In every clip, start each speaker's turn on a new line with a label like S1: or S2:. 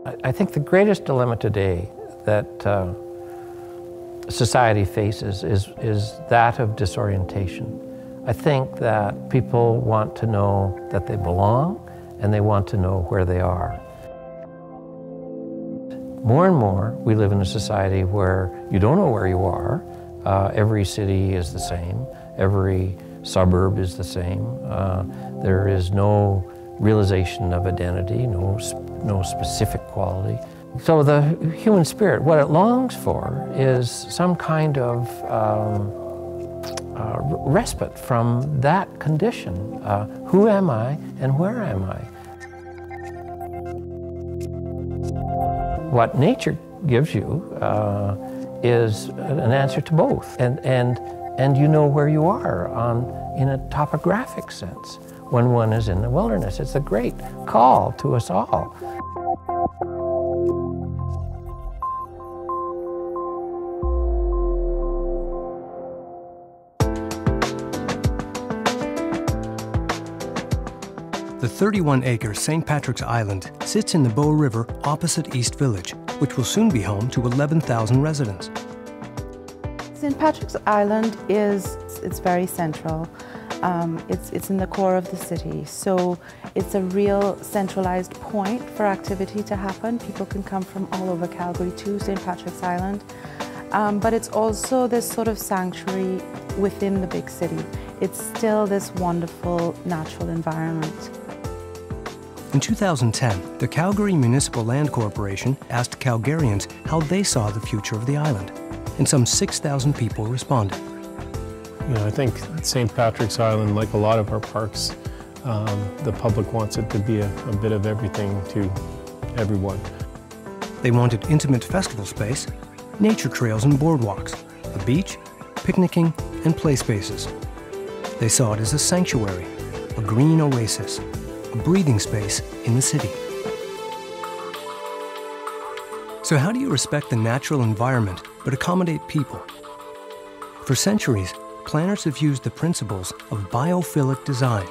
S1: I think the greatest dilemma today that society faces is that of disorientation. I think that people want to know that they belong and they want to know where they are. More and more, we live in a society where you don't know where you are. Every city is the same. Every suburb is the same. There is no realization of identity, no specific quality. So the human spirit, what it longs for is some kind of respite from that condition. Who am I and where am I? What nature gives you is an answer to both, and you know where you are in a topographic sense when one is in the wilderness. It's a great call to us all.
S2: The 31-acre St. Patrick's Island sits in the Bow River opposite East Village, which will soon be home to 11,000 residents.
S3: St. Patrick's Island it's very central. It's in the core of the city, so it's a real centralized point for activity to happen. People can come from all over Calgary to St. Patrick's Island, but it's also this sort of sanctuary within the big city. It's still this wonderful natural environment.
S2: In 2010, the Calgary Municipal Land Corporation asked Calgarians how they saw the future of the island, and some 6,000 people responded.
S4: You know, I think St. Patrick's Island, like a lot of our parks, the public wants it to be a bit of everything to everyone.
S2: They wanted intimate festival space, nature trails and boardwalks, a beach, picnicking, and play spaces. They saw it as a sanctuary, a green oasis, a breathing space in the city. So how do you respect the natural environment but accommodate people? For centuries, planners have used the principles of biophilic design.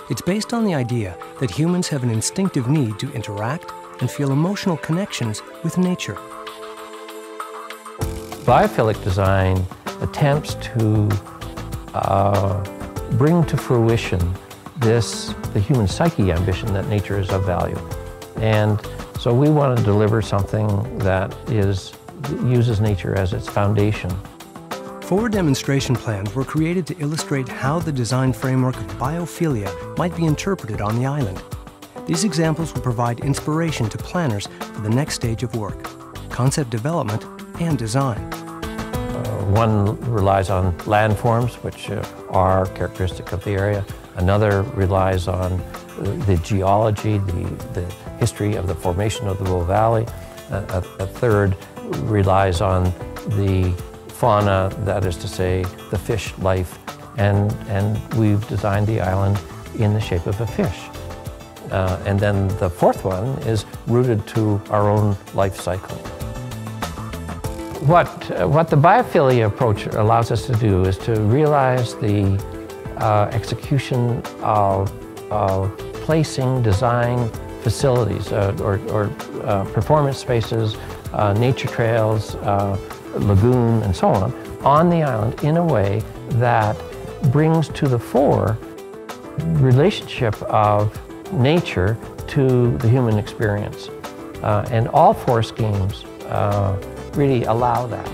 S2: It's based on the idea that humans have an instinctive need to interact and feel emotional connections with nature.
S1: Biophilic design attempts to bring to fruition the human psyche ambition that nature is of value. And so we want to deliver something that uses nature as its foundation.
S2: 4 demonstration plans were created to illustrate how the design framework of biophilia might be interpreted on the island. These examples will provide inspiration to planners for the next stage of work, concept development and design.
S1: One relies on landforms, which are characteristic of the area. Another relies on the geology, the history of the formation of the Bow Valley. A third relies on the fauna, that is to say, the fish life. And we've designed the island in the shape of a fish. And then the fourth one is rooted to our own life cycle. What the biophilia approach allows us to do is to realize the execution of placing design facilities or performance spaces, nature trails, lagoon, and so on the island in a way that brings to the fore relationship of nature to the human experience. And all 4 schemes really allow that.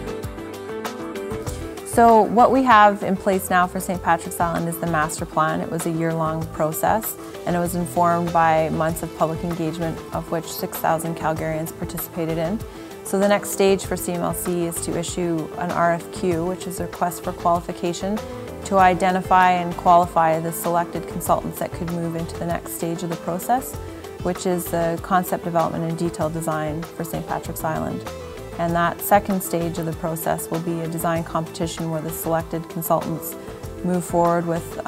S5: So what we have in place now for St. Patrick's Island is the master plan. It was a year-long process, and it was informed by months of public engagement, of which 6,000 Calgarians participated in. So the next stage for CMLC is to issue an RFQ, which is a request for qualification, to identify and qualify the selected consultants that could move into the next stage of the process, which is the concept development and detailed design for St. Patrick's Island. And that second stage of the process will be a design competition where the selected consultants move forward with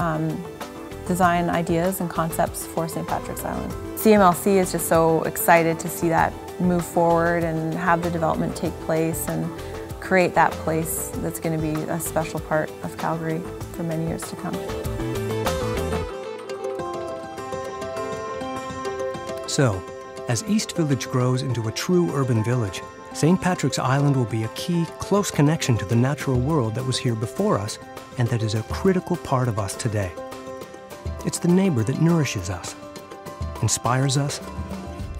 S5: design ideas and concepts for St. Patrick's Island. CMLC is just so excited to see that move forward and have the development take place and create that place that's going to be a special part of Calgary for many years to come.
S2: So, As East Village grows into a true urban village, St. Patrick's Island will be a key, close connection to the natural world that was here before us and that is a critical part of us today. It's the neighbor that nourishes us, inspires us,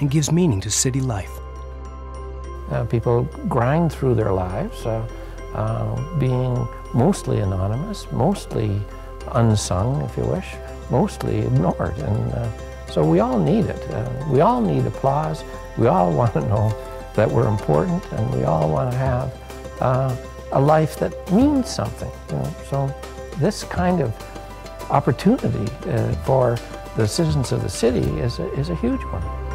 S2: and gives meaning to city life.
S1: People grind through their lives, being mostly anonymous, mostly unsung, if you wish, mostly ignored. And so we all need it. We all need applause. We all want to know that we're important, and we all want to have a life that means something. So this kind of opportunity for the citizens of the city is a huge one.